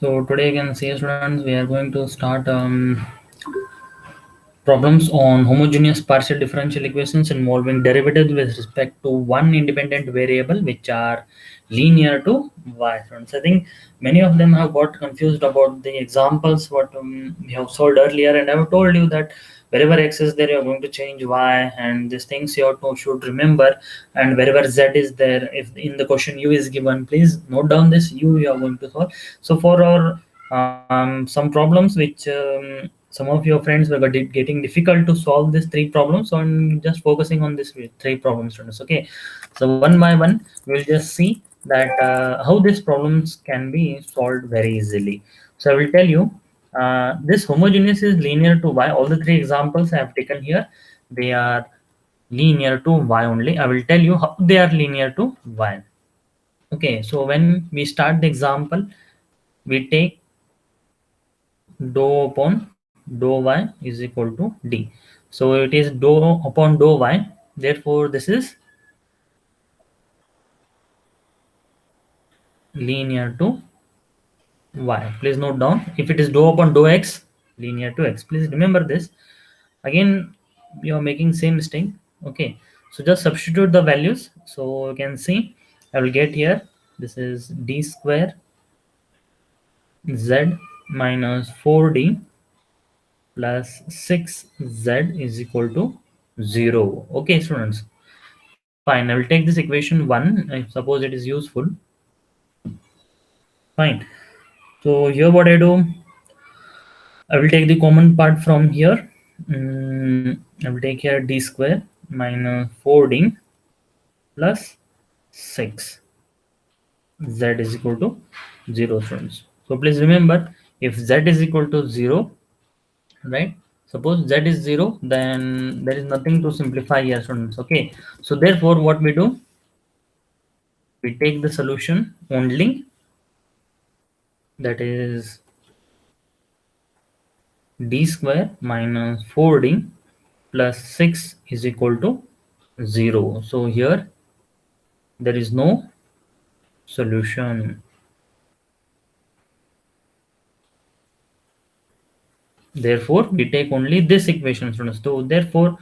So today you can see students we are going to start problems on homogeneous partial differential equations involving derivatives with respect to one independent variable which are linear to y. Students, I think many of them have got confused about the examples what we have solved earlier, and I have told you that wherever x is there you are going to change y, and these things you have to should remember. And wherever z is there, if in the question u is given, please note down this u you are going to solve. So for our some problems which some of your friends were getting difficult to solve these three problems, so I'm just focusing on these three problems, students. Okay, so one by one we'll just see that how these problems can be solved very easily. So I will tell you, this homogeneous is linear to y. All the three examples I have taken here, they are linear to y only. I will tell you how they are linear to y. Okay, so when we start the example, we take dou upon dou y is equal to d. So it is dou upon dou y. Therefore, this is linear to y. Please note down. If it is dou upon dou x, linear to x. Please remember this. Again, you are making same mistake. Okay. So just substitute the values. So you can see I will get here. This is d square z minus 4d plus 6z is equal to 0. Okay, students. Fine, I will take this equation 1. I suppose it is useful. Fine. So here what I do, I will take the common part from here. I will take here d square minus 4d plus 6. Z is equal to 0, students. So please remember, if z is equal to 0, right? Suppose z is 0, then there is nothing to simplify here, students. Okay. So therefore, what we do, we take the solution only, that is d square minus 4d plus 6 is equal to 0. So here there is no solution. Therefore, we take only this equation, students. So therefore,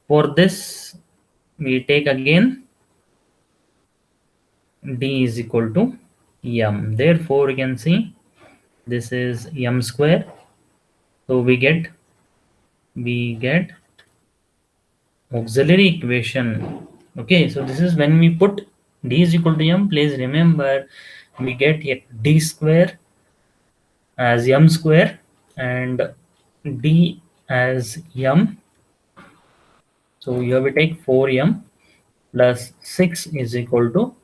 for this we take again d is equal to m. Therefore, you can see this is m square. So we get auxiliary equation. Okay, so this is when we put d is equal to m. Please remember, we get here d square as m square and d as m. So here we take 4m plus 6 is equal to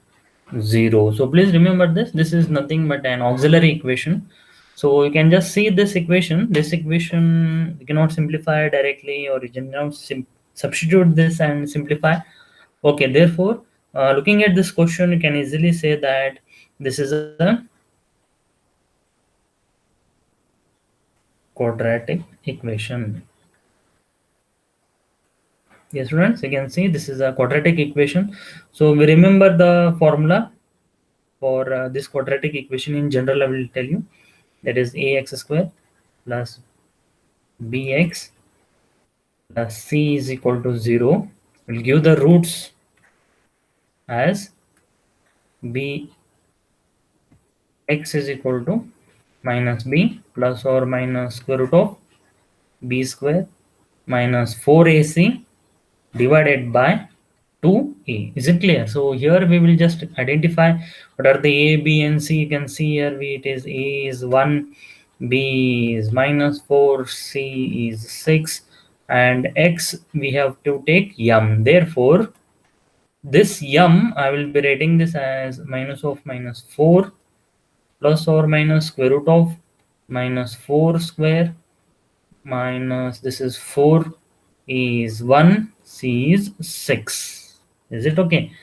0. So please remember this. This is nothing but an auxiliary equation. So you can just see this equation. This equation you cannot simplify directly, or you cannot substitute this and simplify. Okay, therefore, looking at this question, you can easily say that this is a quadratic equation. Yes, students, you can see this is a quadratic equation. So we remember the formula for this quadratic equation. In general, I will tell you, that is ax square plus bx plus c is equal to 0. We'll give the roots as bx is equal to minus b plus or minus square root of b square minus 4ac divided by 2a. Is it clear? So here we will just identify what are the a, b and c. You can see here it is a is 1, b is minus 4, c is 6, and x we have to take m. Therefore, this m I will be writing this as minus of minus 4 plus or minus square root of minus 4 square minus this is 4 is 1, c is 6. Is it okay?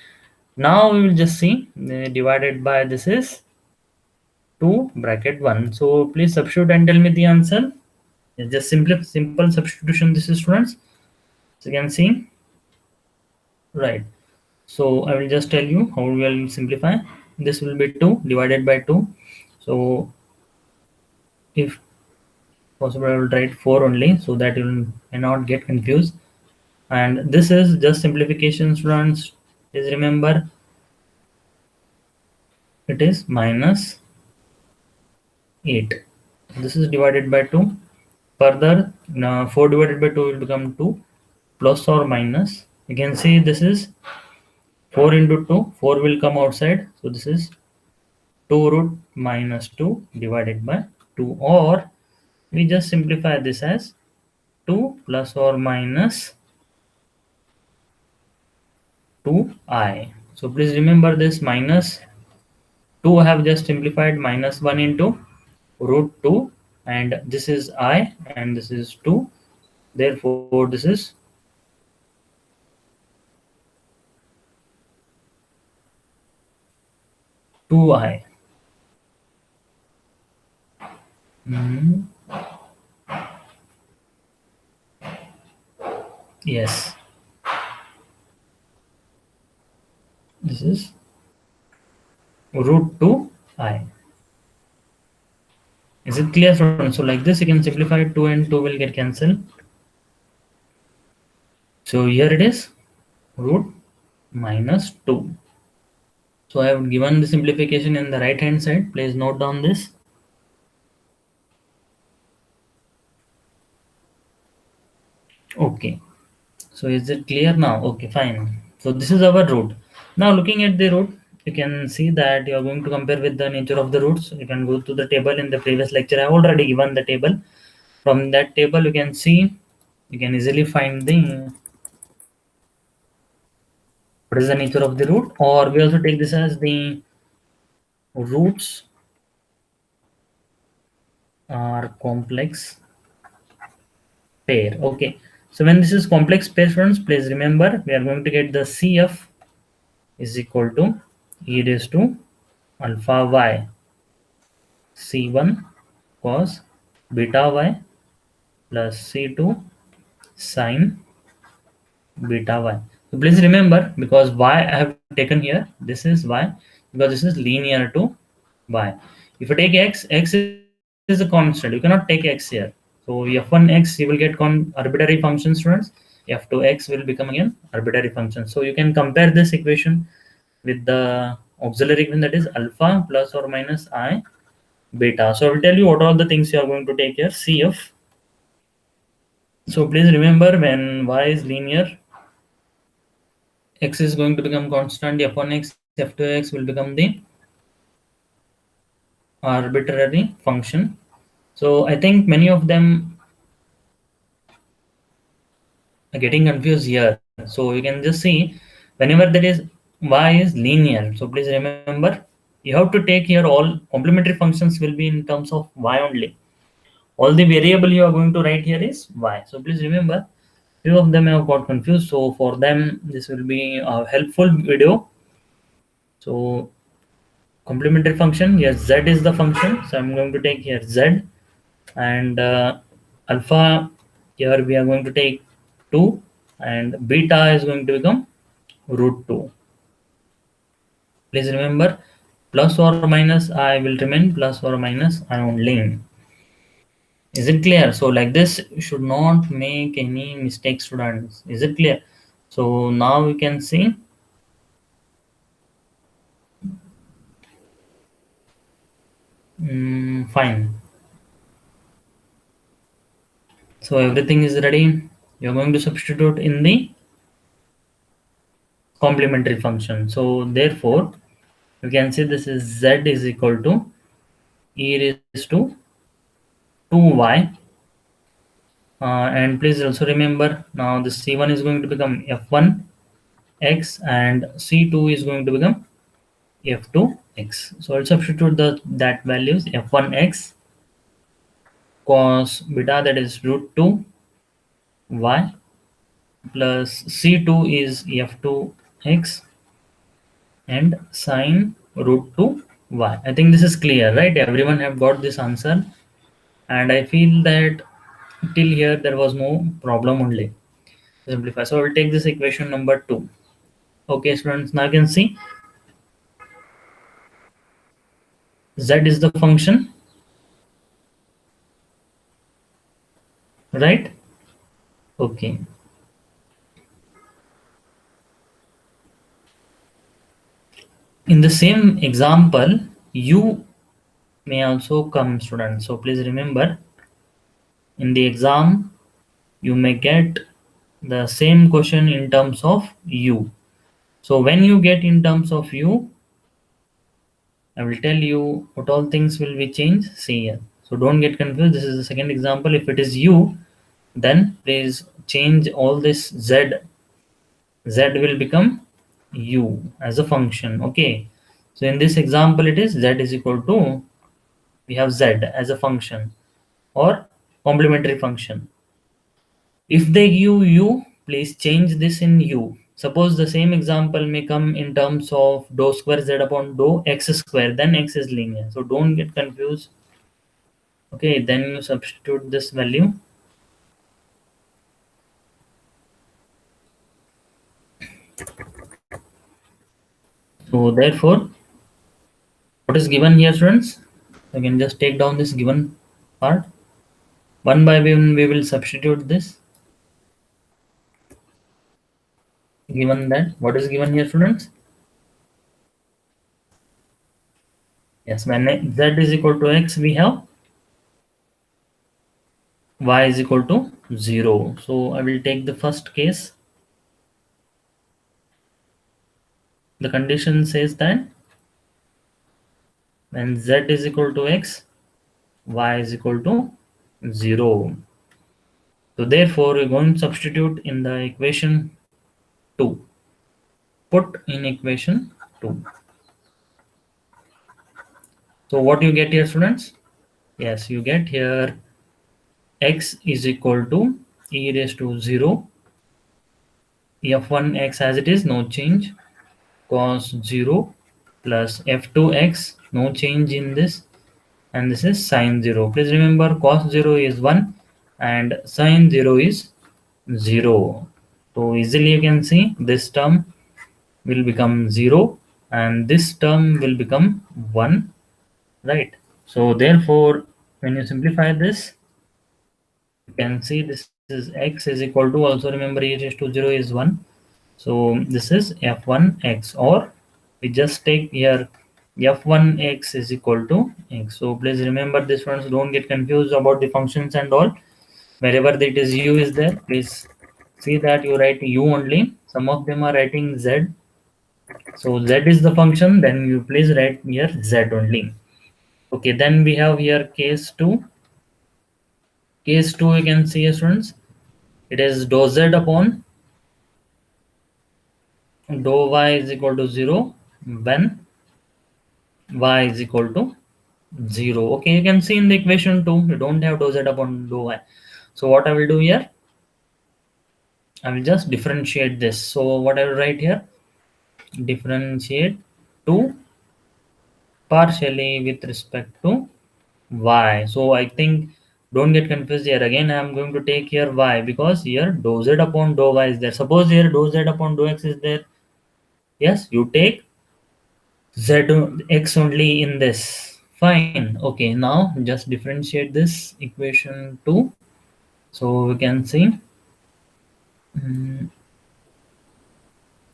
Now we will just see divided by this is 2 bracket 1. So please substitute and tell me the answer. It's just simple substitution, this is, students. So you can see, right. So I will just tell you how we will simplify. This will be 2 divided by 2. So If possible, I will write 4 only so that you will may not get confused. And this is just simplification, students. Please remember it is minus 8. This is divided by 2. Further, now 4 divided by 2 will become 2, plus or minus. You can see this is 4 into 2. 4 will come outside. So this is 2 root minus 2 divided by 2. Or we just simplify this as 2 plus or minus 2i. So please remember this minus 2 I have just simplified minus 1 into root 2, and this is I and this is 2. Therefore, this is 2i. Mhm. Yes, this is root 2i. Is it clear, friends? So like this, you can simplify 2 and 2 will get cancelled. So here it is root minus 2. So I have given the simplification in the right hand side. Please note down this. Okay. So is it clear now? Okay, fine. So this is our root. Now looking at the root, you can see that you are going to compare with the nature of the roots. You can go to the table in the previous lecture. I have already given the table. From that table, you can see, you can easily find the what is the nature of the root, or we also take this as the roots are complex pair. Okay. So when this is complex pair, friends, please remember we are going to get the CF is equal to e raised to alpha y c1 cos beta y plus c2 sin beta y. So please remember, because y I have taken here, this is y because this is linear to y. If you take x, x is a constant. You cannot take x here. So f1x you will get arbitrary function, students. F2x will become again arbitrary function. So you can compare this equation with the auxiliary equation, that is alpha plus or minus I beta. So I will tell you what are the things you are going to take here. CF. So please remember, when y is linear, x is going to become constant. F1x, F2x will become the arbitrary function. So I think many of them are getting confused here. So you can just see, whenever there is y is linear, so please remember you have to take here all complementary functions will be in terms of y only. All the variable you are going to write here is y. So please remember, few of them have got confused. So for them, this will be a helpful video. So complementary function, yes, z is the function. So I'm going to take here z, and alpha here we are going to take 2, and beta is going to become root 2. Please remember, plus or minus I will remain plus or minus I only. Is it clear? So like this, you should not make any mistakes, students. Is it clear? So now we can see, fine. So everything is ready. You're going to substitute in the complementary function. So therefore, you can see this is z is equal to e raised to 2y. And please also remember, now the c1 is going to become f1 x and c2 is going to become f2 x. So I'll substitute the that values, f1 x cos beta, that is root 2 y, plus c2 is f2 x and sine root 2 y. I think this is clear, right? Everyone have got this answer, and I feel that till here there was no problem only. Simplify. So I will take this equation number 2. Okay, students, now you can see z is the function right? Okay. In the same example, u may also come, students. So please remember, in the exam, you may get the same question in terms of u. So when you get in terms of u, I will tell you what all things will be changed. See here. So don't get confused. This is the second example. If it is u, then please change all this z. Z will become u as a function. Okay. So in this example, it is z is equal to, we have z as a function or complementary function. If they give u, please change this in u. Suppose the same example may come in terms of dou square z upon dou x square, then x is linear. So don't get confused. Okay, then you substitute this value. So therefore, what is given here, students? I can just take down this given part. One by one, we will substitute this. Given that, what is given here, students? Yes, when z is equal to x, we have y is equal to 0. So I will take the first case. The condition says that when z is equal to x, y is equal to 0. So therefore, we're going to substitute in the equation 2. Put in equation 2. So what you get here, students? Yes, you get here x is equal to e raised to 0 f1x as it is, no change, cos 0 plus f2x, no change in this, and this is sine 0. Please remember, cos 0 is 1 and sine 0 is 0. So easily you can see this term will become 0 and this term will become 1, right? So therefore, when you simplify this, you can see this is x is equal to, also remember e raised to 0 is 1. So this is f1x, or we just take here f1x is equal to x. So please remember this ones, don't get confused about the functions and all. Wherever it is u is there, please see that you write u only. Some of them are writing z. So z is the function, then you please write here z only. Okay, then we have here case 2. Case 2, you can see, students, it is dou z upon dou y is equal to 0 when y is equal to 0. Okay, you can see in the equation 2, you don't have dou z upon dou y. So what I will do here, I will just differentiate this. So what I will write here, differentiate 2 partially with respect to y. So I think, don't get confused here. Again, I am going to take here y because here dou z upon dou y is there. Suppose here dou z upon dou x is there. Yes, you take z x only in this. Fine. Okay, now just differentiate this equation 2. So we can see,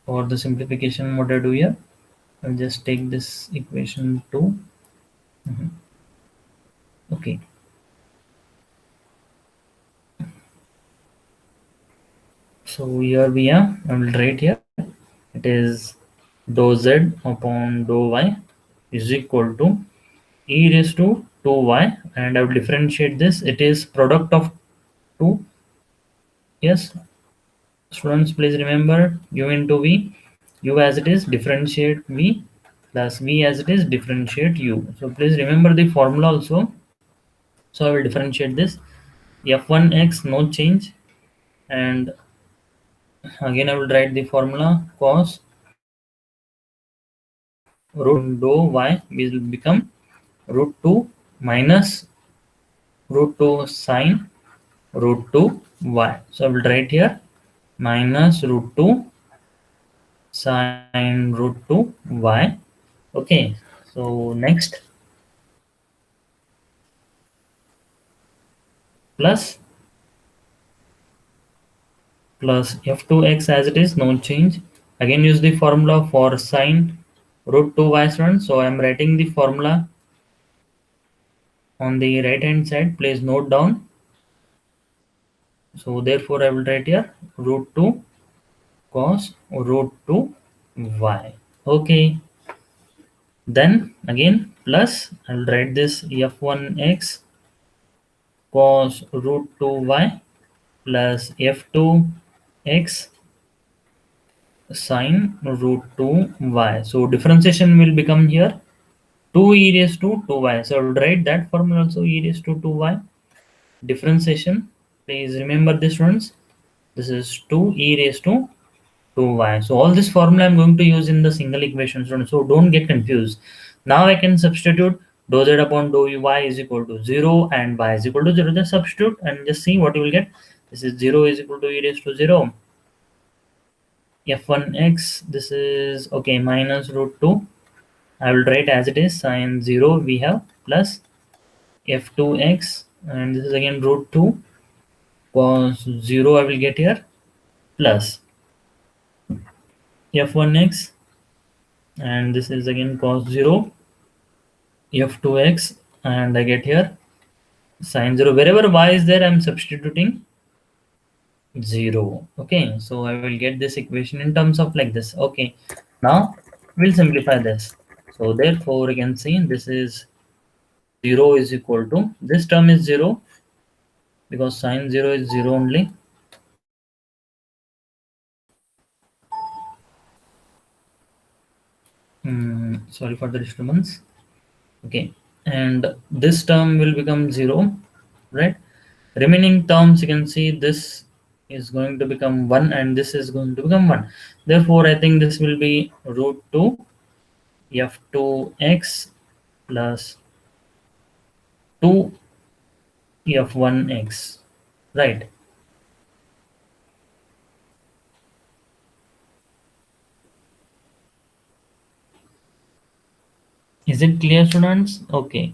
for the simplification, what I do here, I'll just take this equation 2. Okay. So here we are. I will write here. It is dou z upon dou y is equal to e raised to 2y, and I will differentiate this. It is product of 2. Yes, students, please remember u into v, u as it is differentiate v plus v as it is differentiate u. So please remember the formula also. So I will differentiate this f1x, no change, and again I will write the formula cos root dou y will become root 2 minus root 2 sine root 2 y. So I will write here minus root 2 sine root 2 y. Okay, so next plus plus f2x as it is, no change. Again use the formula for sine root 2y students. So I am writing the formula on the right hand side. Please note down. So therefore I will write here root 2 cos root 2 y. Okay. Then again plus I will write this f1x cos root 2y plus f2x sine root 2y. So differentiation will become here 2 e raised to 2y. So I will write that formula also, e raised to 2y. Differentiation, please remember this ones. This is 2 e raised to 2y. So all this formula I'm going to use in the single equation students. So don't get confused. Now I can substitute dou z upon dou y is equal to 0 and y is equal to 0. Just substitute and just see what you will get. This is 0 is equal to e raised to 0. f1x, this is okay, minus root 2. I will write as it is, sine 0 we have, plus f2x, and this is again root 2 cos 0 I will get here, plus f1x, and this is again cos 0 f2x, and I get here sine 0. Wherever y is there, I am substituting 0. Okay, so I will get this equation in terms of like this. Okay, now we'll simplify this. So therefore you can see this is 0 is equal to, this term is 0 because sine 0 is 0 only. Sorry for the disturbance. Okay, and this term will become 0, right? Remaining terms you can see this is going to become 1 and this is going to become 1. Therefore I think this will be root 2 f2x plus 2 f1x, right? Is it clear students? Okay,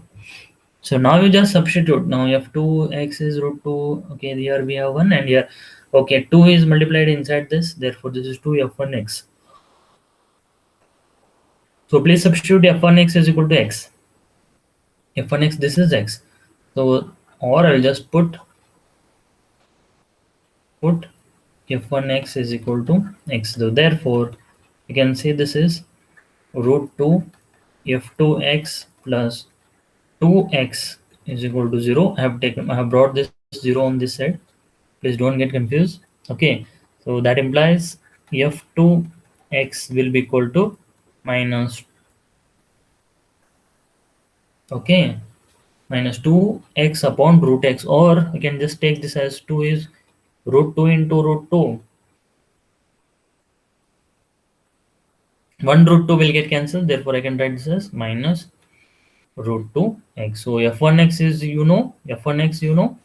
so now you just substitute. Now f2x is root 2. Okay, here we have 1 and here, okay, 2 is multiplied inside this, therefore this is 2 f1x. So please substitute f1x is equal to x. f1x, this is x. So, or I'll just put f1x is equal to x. So therefore you can see this is root 2 f2x plus 2x is equal to 0. I have brought this 0 on this side. Please don't get confused. Okay, so that implies f2x will be equal to minus, okay, minus 2x upon root x, or you can just take this as 2 is root 2 into root 2. 1 root 2 will get cancelled, therefore I can write this as minus root 2 x. So f1x is, you know, f1x you know,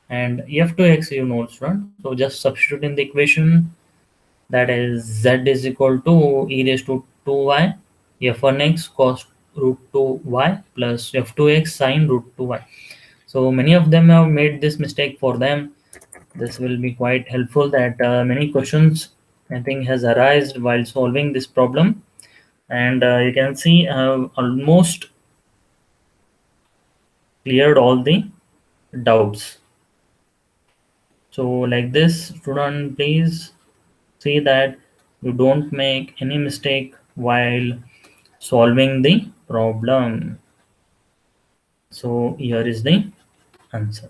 and f2x you know, student. So just substitute in the equation, that is z is equal to e raised to 2y f1x cos root 2y plus f2x sine root 2y. So many of them have made this mistake. For them this will be quite helpful, that many questions I think has arisen while solving this problem, and you can see I have almost cleared all the doubts. So like this student, please see that you don't make any mistake while solving the problem. So here is the answer.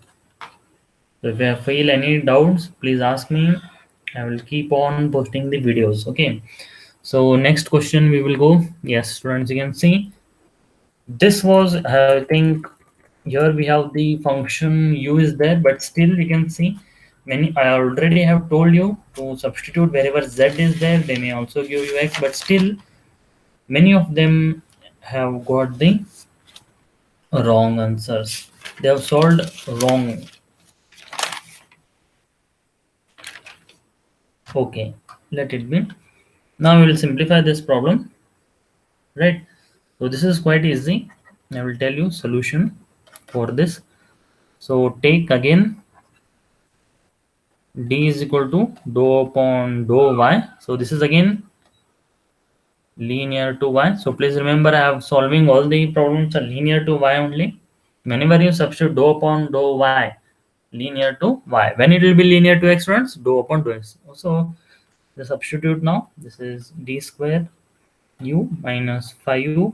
So if you feel any doubts, please ask me. I will keep on posting the videos. Okay. So next question we will go. Yes, students, you can see this was, I think, here we have the function u is there, but still you can see many, I already have told you to substitute wherever z is there. They may also give you x, but still many of them have got the wrong answers. They have solved wrong. Okay, let it be. Now we will simplify this problem, right? So this is quite easy. I will tell you solution for this. So take again d is equal to dou upon dou y. So this is again linear to y. So please remember, I have solving all the problems are linear to y only. Whenever you substitute dou upon dou y, linear to y. When it will be linear to x, students, dou upon dou x. So the substitute now, this is d square u minus 5u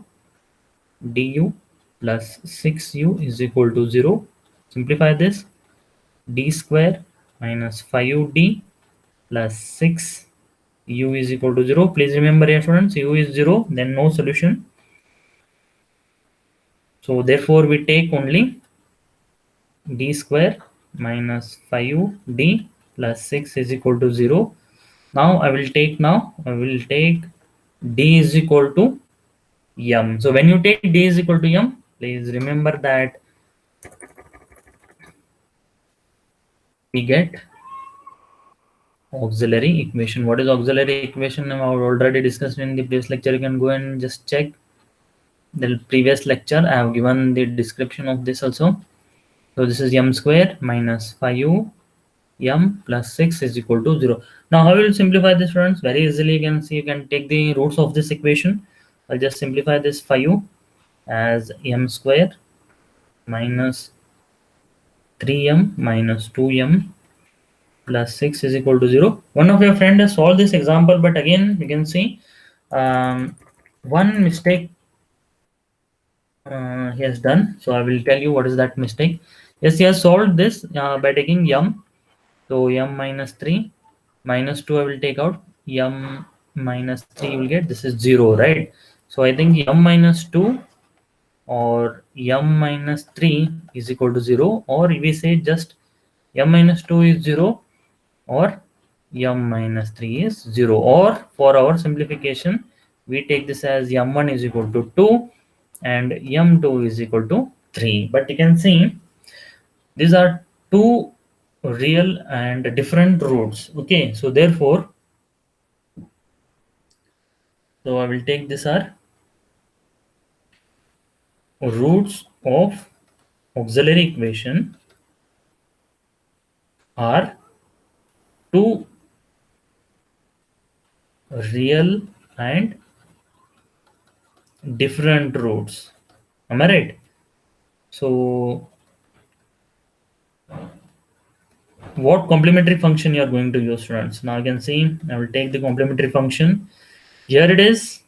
du plus 6u is equal to 0. Simplify this, d square minus 5ud plus 6u is equal to 0. Please remember here, students, u is 0, then no solution. So therefore we take only d square minus 5d plus 6 is equal to 0. Now I will take d is equal to m. So when you take d is equal to m, please remember that we get auxiliary equation. What is auxiliary equation? I have already discussed in the previous lecture. You can go and just check the previous lecture. I have given the description of this also. So this is m square minus 5u m plus 6 is equal to 0. Now how will you simplify this, friends? Very easily you can see, you can take the roots of this equation. I'll just simplify this 5u as m square minus 3m minus 2m plus 6 is equal to 0. One of your friend has solved this example, but again you can see one mistake he has done. So I will tell you what is that mistake. Yes, he has solved this by taking m. So m minus 3 minus 2 I will take out, m minus 3 you will get, this is 0, right? So I think m minus 2 or m minus 3 is equal to 0, or we say just m minus 2 is 0 or m minus 3 is 0, or for our simplification we take this as m1 is equal to 2 and m2 is equal to 3. But you can see these are two real and different roots. Okay, so therefore, so I will take this are roots of auxiliary equation are two real and different roots. Am I right? So what complementary function you are going to use, students? Now you can see I will take the complementary function. Here it is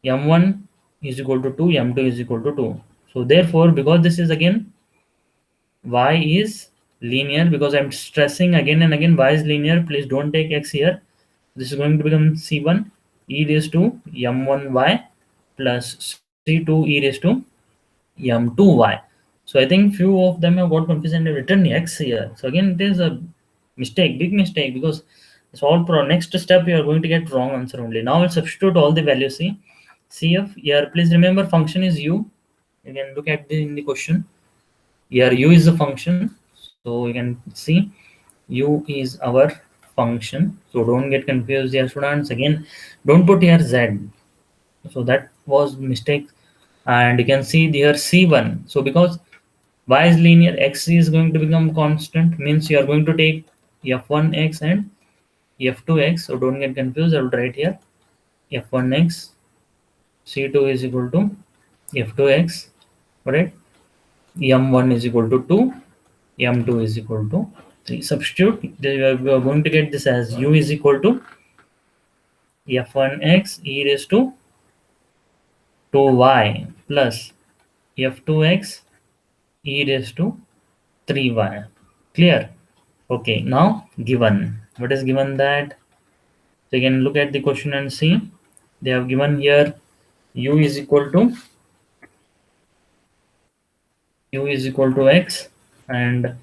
m1 is equal to 2, m2 is equal to 2. So therefore, because this is again y is linear, because I'm stressing again and again y is linear, please don't take x here. This is going to become c1 e raised to m1y plus c2 e raised to m2y. So I think few of them have got confused and have written x here. So again it is a mistake, big mistake, because it's all pro. Next step you are going to get wrong answer only. Now I'll substitute all the values. See cf here, please remember function is u. You can look at the in the question. Here u is the function, so you can see u is our function. So don't get confused here, students. Again, don't put here z. So that was mistake. And you can see here c1. So because y is linear, x is going to become constant, means you are going to take f1x and f2x. So don't get confused. I will write here f1x c2 is equal to f2x, right? m1 is equal to 2, m2 is equal to 3. Substitute, we are going to get this as u is equal to f1x e raised to 2y plus f2x e raised to 3y. Clear? Okay, now given. What is given that? So you can look at the question and see. They have given here u is equal to x, and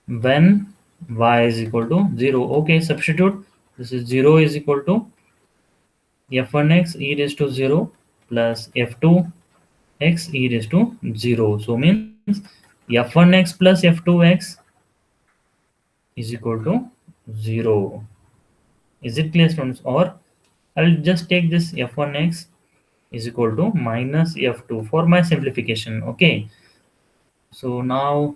when y is equal to 0. Okay, substitute. This is 0 is equal to f1x e raised to 0 plus f2x e raised to 0. So means f1x plus f2x is equal to 0. Is it clear, students? Or I'll just take this f1x is equal to minus f2 for my simplification. Okay. So now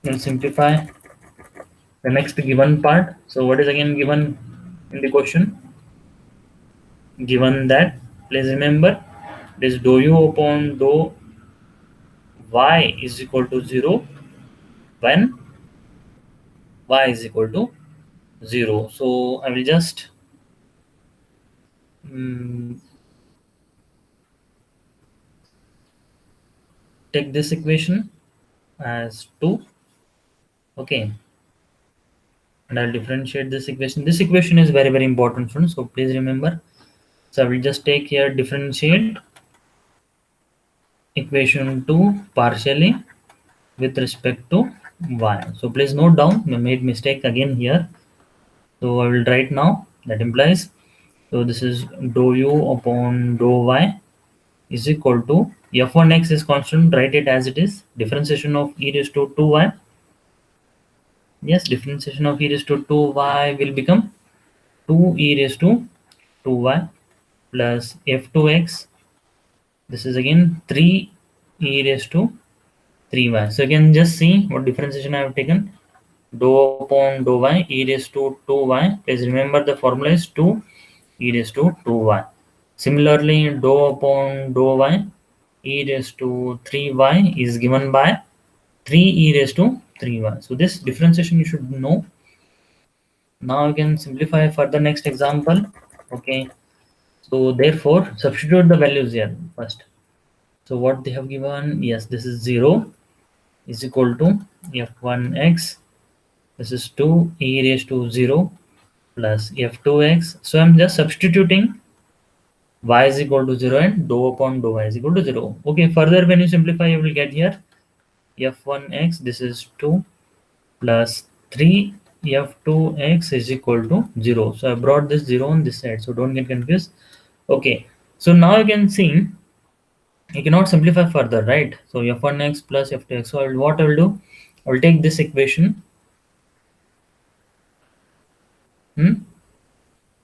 We'll simplify the next given part. So what is again given in the question? Given that, please remember, this dou u upon dou y is equal to 0 when y is equal to 0. So I will just mm, take this equation as 2. Okay, and I'll differentiate this equation. This equation is very important, friends, so please remember. So I will just take here differentiate equation 2 partially with respect to y. So please note down, we made mistake again here. So I will write now. That implies, so this is dou u upon dou y is equal to f1x is constant. Write it as it is. Differentiation of e raised to 2y. Yes, differentiation of e raised to 2y will become 2 e raised to 2y plus f2x. This is again 3 e raised to 3y. So you can just see what differentiation I have taken. Dou upon dou y e raised to 2y. Please remember the formula is 2 e raised to 2y. Similarly, dou upon dou y e raised to 3y is given by 3 e raised to 3y. So this differentiation you should know. Now you can simplify for the next example. Okay. So therefore, substitute the values here first. So what they have given, yes, this is 0 is equal to f1x. This is 2 e raised to 0 plus f2x. So I'm just substituting y is equal to 0 and dou upon dou y is equal to 0. Okay, further when you simplify, you will get here f1x, this is 2 plus 3 f2x is equal to 0. So I brought this 0 on this side, so don't get confused. Okay, so now you can see you cannot simplify further, right? So f1x plus f2x. So what I will do, I will take this equation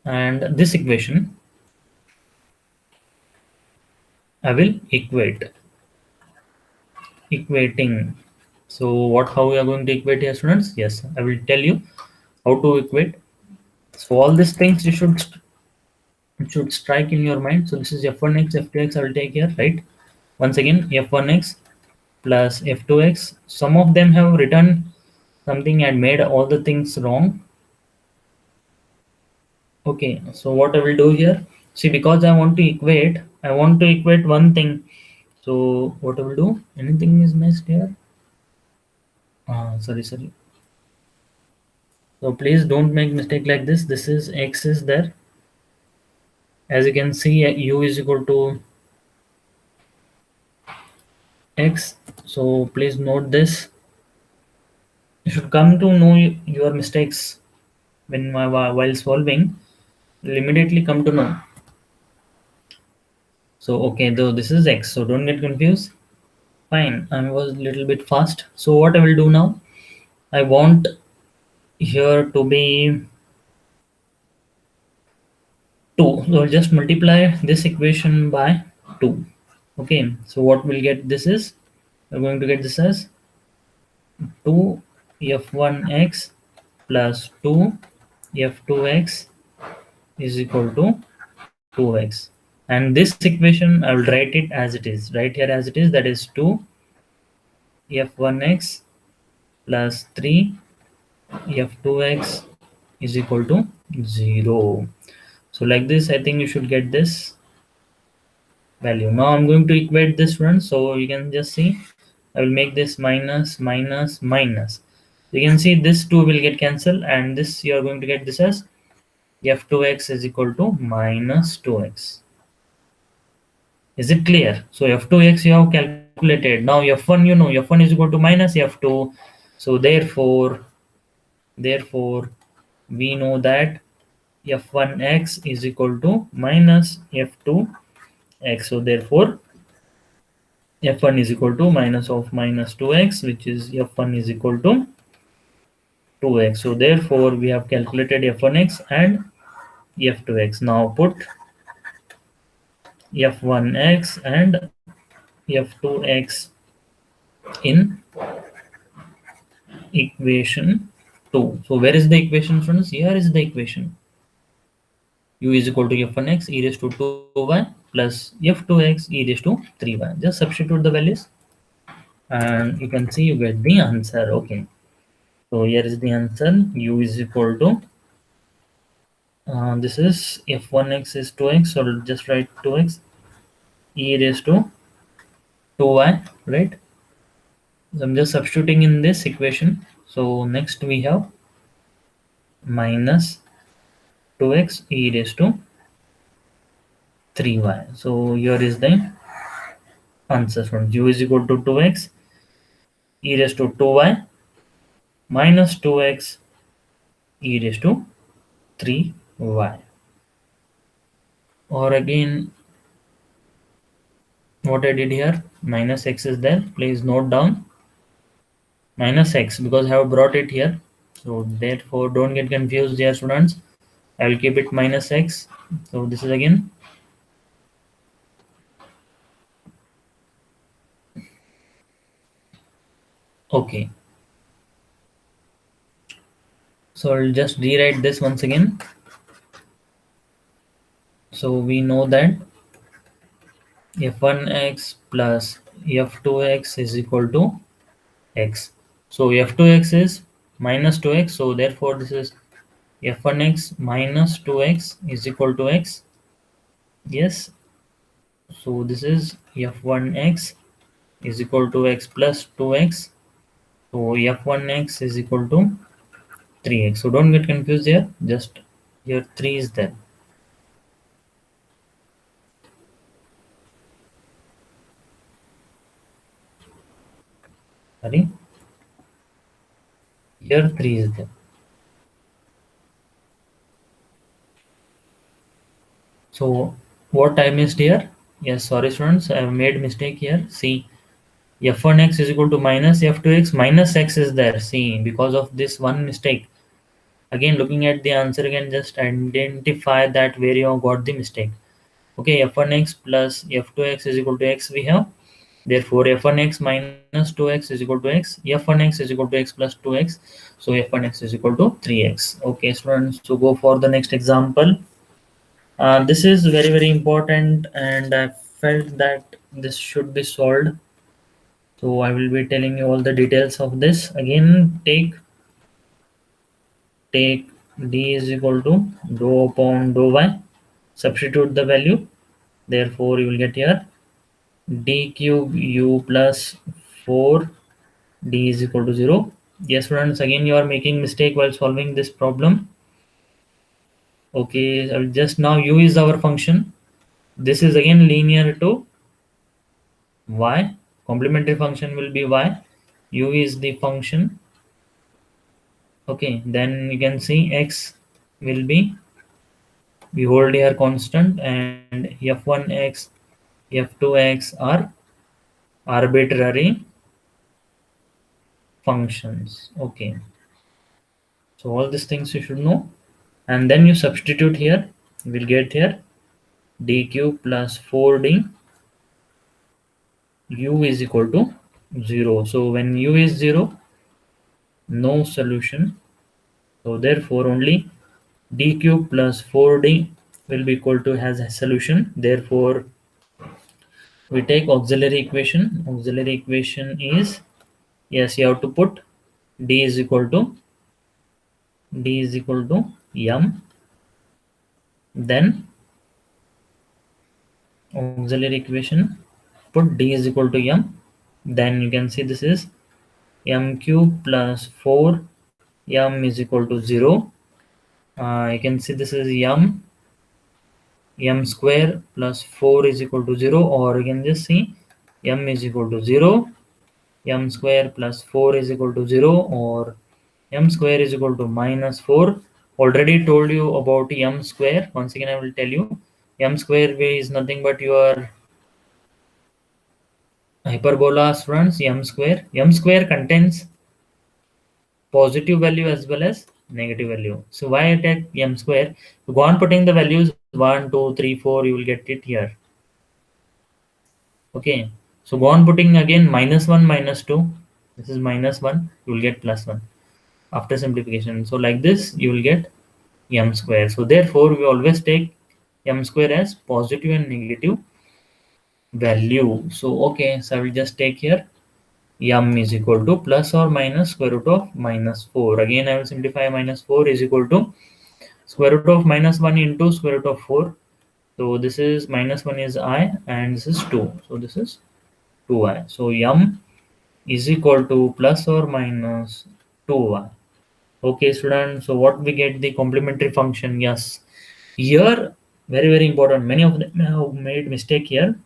and this equation I will equating. So what, how we are going to equate here, students? Yes, I will tell you how to equate. So all these things you should strike in your mind. So this is f1x, f2x I will take here, right? Once again, f1x plus f2x. Some of them have written something and made all the things wrong. Okay, so what I will do here, see, because I want to equate one thing. So what I will do, anything is missed here. Sorry. So please don't make mistake like this. This is x is there. As you can see, u is equal to x. So please note this. You should come to know your mistakes while solving. You'll immediately come to know. So okay, though this is x, so don't get confused. Fine, I was a little bit fast. So what I will do now, I want here to be 2. So I'll just multiply this equation by 2. Okay, so what we'll get, this is, we're going to get this as 2 f1x plus 2 f2x is equal to 2x. And this equation I will write it as it is, right here as it is, that is 2 f1x plus 3 f2x is equal to 0. So like this, I think you should get this value. Now I'm going to equate this one, so you can just see I will make this minus minus minus. You can see this 2 will get cancelled, and this you are going to get this as f2x is equal to minus 2x. Is it clear? So f2x you have calculated. Now f1, you know, f1 is equal to minus f2. So therefore we know that f1x is equal to minus f2x. So therefore f1 is equal to minus of minus 2x, which is f1 is equal to 2x. So therefore we have calculated f1x and f2x. Now put f1x and f2x in equation 2. So where is the equation, friends? Here is the equation. U is equal to f1x e raised to 2y plus f2x e raised to 3y. Just substitute the values and you can see you get the answer. Okay. So here is the answer. U is equal to this is f1x is 2x, so I'll just write 2x e raised to 2y, right? So I'm just substituting in this equation. So next we have minus 2x e raised to 3y. So here is the answer from u is equal to 2x e raised to 2y minus 2x e raised to 3y. Or again, what I did here, minus x is there. Please note down minus x because I have brought it here. So therefore, don't get confused, dear students. I will keep it minus x. So this is again okay. So I'll just rewrite this once again. So we know that f1x plus f2x is equal to x. So f2x is minus 2x. So therefore this is f1x minus 2x is equal to x. Yes. So this is f1x is equal to x plus 2x. So f1x is equal to 3x. So don't get confused here. Just here 3 is there. Sorry. Here 3 is there. So what I missed here? Yes, sorry students, I have made mistake here. See, f1x is equal to minus f2x minus x is there. See, because of this one mistake. Again, looking at the answer again, just identify that where you have got the mistake. Okay, f1x plus f2x is equal to x we have. Therefore, f1x minus 2x is equal to x. f1x is equal to x plus 2x. So f1x is equal to 3x. Okay, students, so go for the next example. This is very important and I felt that this should be solved. So I will be telling you all the details of this. Again, take d is equal to dou upon dou y. Substitute the value. Therefore, you will get here d cube u plus 4 d is equal to 0. Yes, students, again you are making mistake while solving this problem. Okay, I'll just now u is our function. This is again linear to y. Complementary function will be y. U is the function. Okay, then you can see x will be, we hold here constant, and f1x f2x are arbitrary functions. Okay, so all these things you should know, and then you substitute here, you will get here d cube plus 4d u is equal to 0. So when u is 0, no solution. So therefore only d cube plus 4d will be equal to has a solution. Therefore we take auxiliary equation. Auxiliary equation is, yes, you have to put d is equal to m. Then auxiliary equation, put d is equal to m. Then you can see this is m cube plus 4 m is equal to 0. You can see this is m square plus 4 is equal to 0, or you can just see m is equal to 0, m square plus 4 is equal to 0, or m square is equal to minus 4. Already told you about m square. Once again I will tell you, m square is nothing but your hyperbola, friends. M square contains positive value as well as negative value. So why I take m square? You go on putting the values 1, 2, 3, 4, you will get it here. Okay, so go on putting again minus 1, minus 2. This is minus 1, you will get plus 1 after simplification. So like this, you will get m square. So therefore, we always take m square as positive and negative value. So okay, so I will just take here m is equal to plus or minus square root of minus 4. Again, I will simplify. Minus 4 is equal to square root of minus 1 into square root of 4. So this is minus 1 is I and this is 2. So this is 2i. So m is equal to plus or minus 2y. Okay, student. So what we get the complementary function? Yes. Here, very very important. Many of them have made mistake here.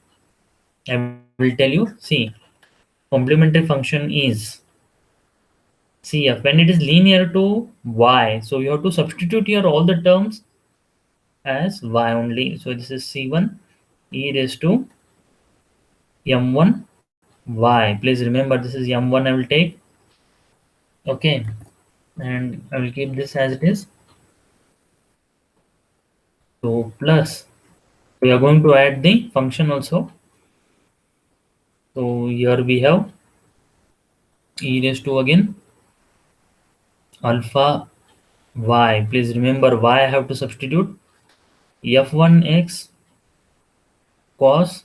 I will tell you. See, complementary function is CF when it is linear to y. So you have to substitute here all the terms as y only. So this is C1 e raised to m1 y. Please remember this is m1 I will take. Okay, and I will keep this as it is. So plus we are going to add the function also. So here we have e raised to again alpha y. Please remember y I have to substitute f1x cos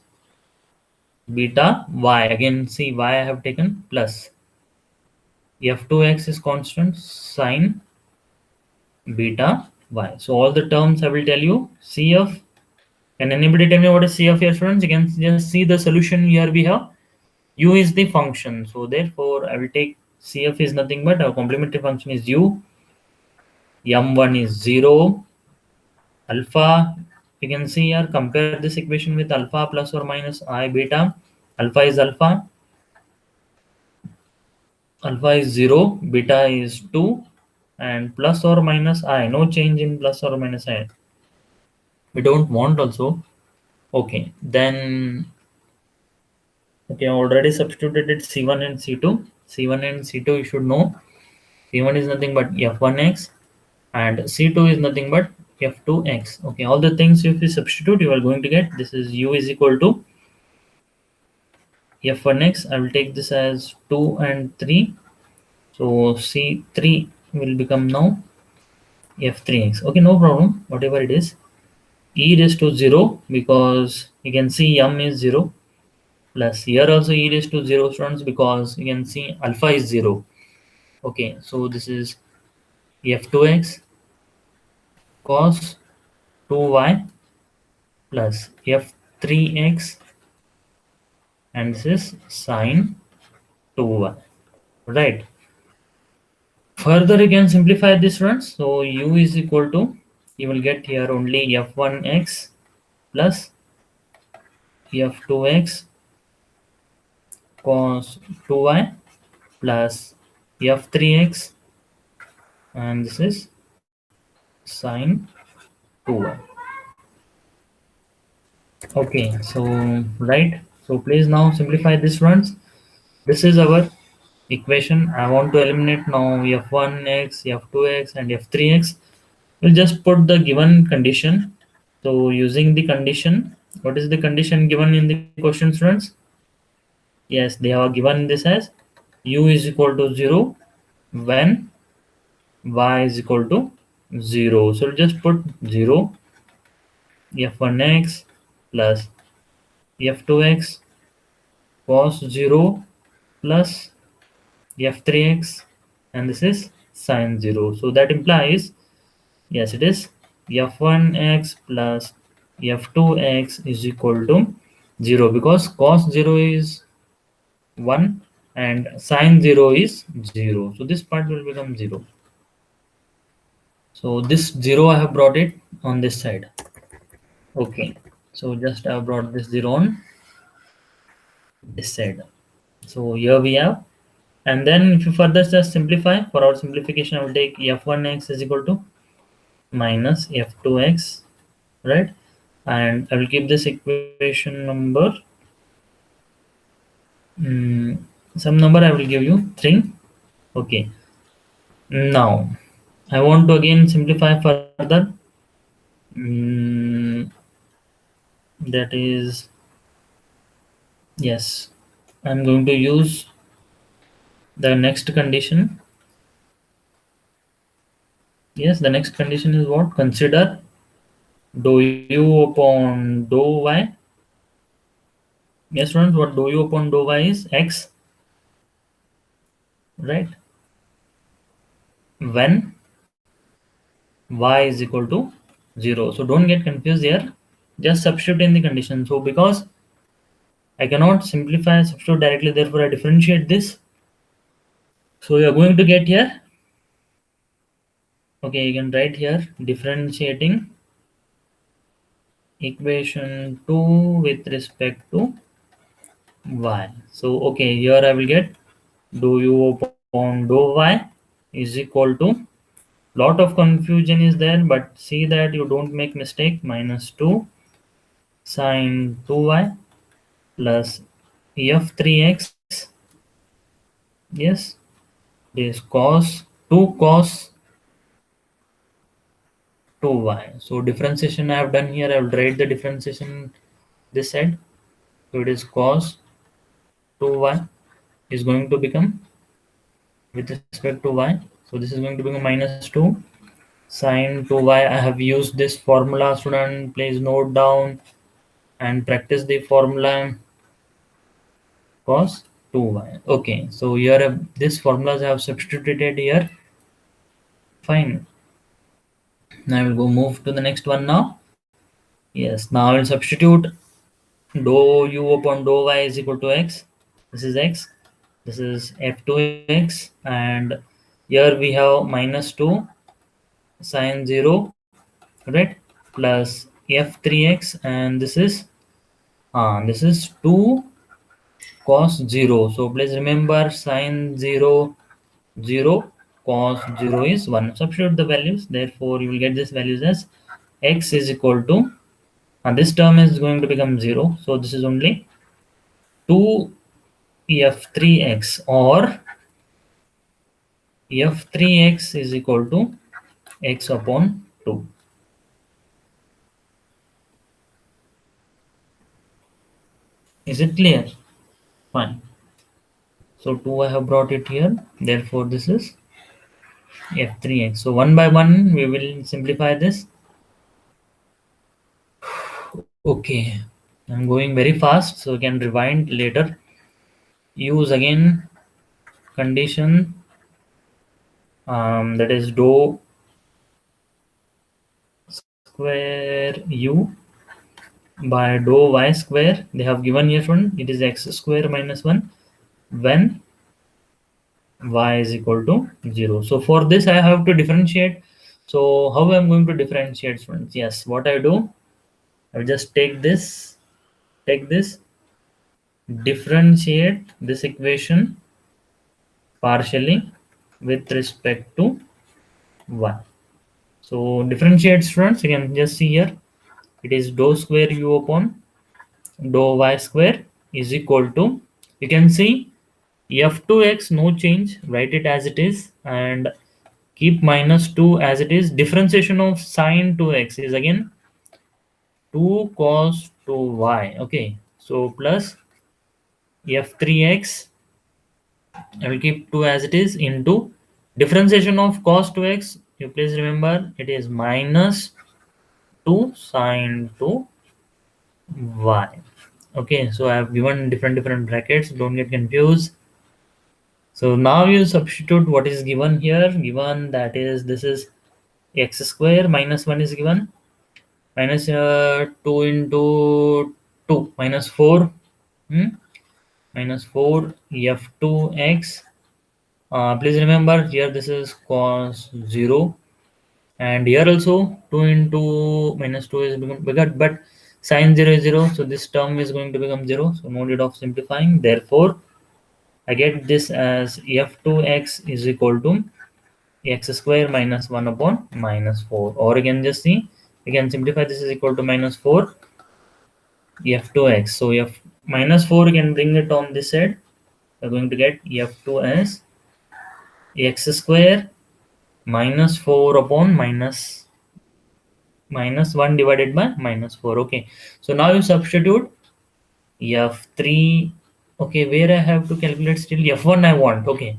beta y. Again see y I have taken plus f2x is constant sine beta y. So all the terms I will tell you. CF. Can anybody tell me what is CF here, students? You can just see the solution here we have. U is the function. So therefore I will take CF is nothing but our complementary function is u. M1 is 0. Alpha, you can see here, compare this equation with alpha plus or minus I beta. Alpha is alpha. Alpha is 0. Beta is 2. And plus or minus I. No change in plus or minus I. We don't want also. Okay. Then, okay, I already substituted it C1 and C2. C1 and C2 you should know. C1 is nothing but F1x and C2 is nothing but F2x. Okay, all the things if you substitute, you are going to get this is U is equal to F1x. I will take this as 2 and 3. So C3 will become now F3x. Okay, no problem, whatever it is. E raised to 0 because you can see m is 0 plus here also e raised to 0 students because you can see alpha is 0. Okay, so this is F2x cos 2y plus f3x and this is sine 2y, right? Further you can simplify this one. So u is equal to, you will get here only f1x plus f2x cos 2y plus f3x and this is sine 2y. Okay, so right, so please now simplify this ones. This is our equation. I want to eliminate now f1x, f2x and f3x. We'll just put the given condition. So using the condition, what is the condition given in the question, students? Yes, they have given this as u is equal to 0 when y is equal to 0. So we'll just put 0 f1x plus f2x cos 0 plus f3x and this is sine 0. So that implies, yes, it is f1x plus f2x is equal to 0 because cos 0 is 1 and sine 0 is 0. So this part will become 0. So this 0 I have brought it on this side. Okay. So just I have brought this 0 on this side. So here we have. And then if you further just simplify, for our simplification, I will take f1x is equal to minus f2x, right? And I will keep this equation number, mm, some number I will give you 3. Okay, now I want to again simplify further. mm, that is, yes, I'm going to use The next condition, yes, the next condition is what? Consider dou u upon dou y. Yes, friends, what dou u upon dou y is x, right? When y is equal to 0. So don't get confused here. Just substitute in the condition. So because I cannot simplify and substitute directly, therefore I differentiate this. So you are going to get here. Okay, you can write here differentiating equation 2 with respect to y. So okay, here I will get dou u upon dou y is equal to, lot of confusion is there, but see that you don't make mistake, minus 2 sine 2y plus f3x, yes, is cos 2 cos 2y. So differentiation I have done here, I will write the differentiation this side. So it is cos 2y is going to become with respect to y. So this is going to become minus 2 sine 2y. I have used this formula, student. Please note down and practice the formula cos 2y. Okay, so here this formulas I have substituted here. Fine. Now I will go move to the next one now. Yes, now I will substitute dou u upon dou y is equal to x. This is x. This is f2x, and here we have minus 2 sine 0, right, plus f3x, and this is 2 cos 0. So please remember sine 0 0, cos 0 is 1. Substitute the values, therefore you will get this values as x is equal to, and this term is going to become 0, so this is only 2 f3x, or f3x is equal to x upon 2. Is it clear? Fine. So 2 I have brought it here, therefore this is f3x. So one by one we will simplify this. Okay, I'm going very fast, so you can rewind later. Use again condition, that is dou square u by dou y square. They have given here one, it is x square minus 1 when y is equal to 0. So for this I have to differentiate. So how I'm going to differentiate, friends? Yes, what I do, I will just take this, differentiate this equation partially with respect to y. So differentiate, students, you can just see here, it is dou square u upon dou y square is equal to, you can see f2x no change, write it as it is, and keep minus 2 as it is. Differentiation of sine 2x is again 2 cos 2y. Okay, so plus f3x, I will keep 2 as it is, into differentiation of cos 2x, you please remember it is minus 2 sine 2y. Okay, so I have given different brackets, don't get confused. So now you substitute what is given here. Given, that is, this is x square minus 1 is given, minus 2 into 2 minus 4, hmm? Minus 4 f2x. Please remember here this is cos 0, and here also 2 into minus 2 is bigger, but sine 0 is 0, so this term is going to become 0, so no need of simplifying. Therefore I get this as f2x is equal to x square minus 1 upon minus 4, or again just see, we can simplify, this is equal to minus 4 f2x. So f minus 4, you can bring it on this side, we're going to get f2 as x square minus 4 upon minus 1 divided by minus 4. Okay, so now you substitute f3. Okay, where I have to calculate, still f1 I want. Okay,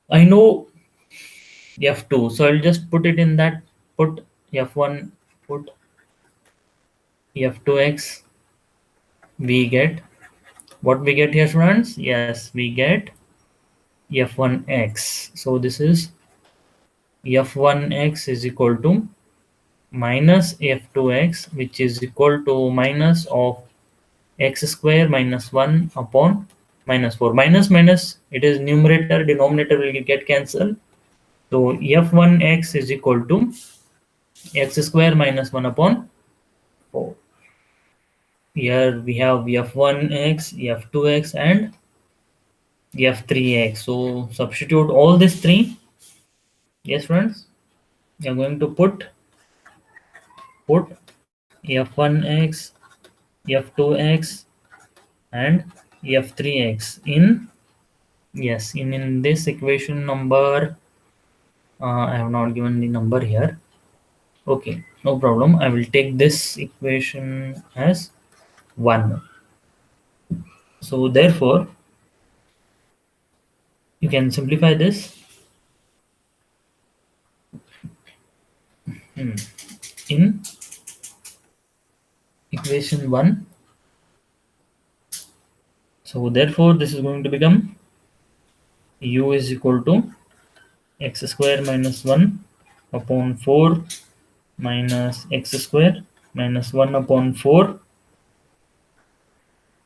I know f2, so I'll just put it in that. Put f1, put f2x. We get what we get here, students. Yes, we get f1x. So this is f1x is equal to minus f2x, which is equal to minus of x square minus 1 upon minus 4. Minus minus, it is numerator, denominator will get cancelled. So f1x is equal to x square minus 1 upon 4. Here we have f1x, f2x, and f3x. So substitute all these three. Yes, friends. We are going to put f1x, f2x, and f3x in, yes, in this equation number. I have not given the number here. Okay, no problem. I will take this equation as 1. So therefore, you can simplify this hmm, in equation 1. So therefore, this is going to become u is equal to x square minus 1 upon 4 minus x square minus 1 upon 4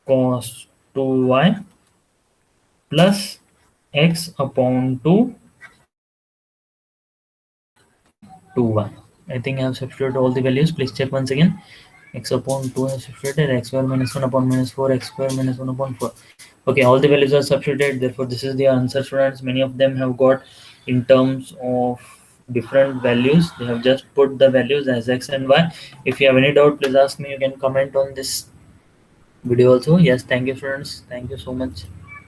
cos 2y plus x upon 2y. I think I have substituted all the values. Please check once again. X upon 2 I have substituted, x square minus 1 upon minus 4, x square minus 1 upon 4. Okay, all the values are substituted. Therefore, this is the answer, students. Many of them have got in terms of different values. They have just put the values as x and y. If you have any doubt, please ask me. You can comment on this video also. Yes, thank you, students. Thank you so much.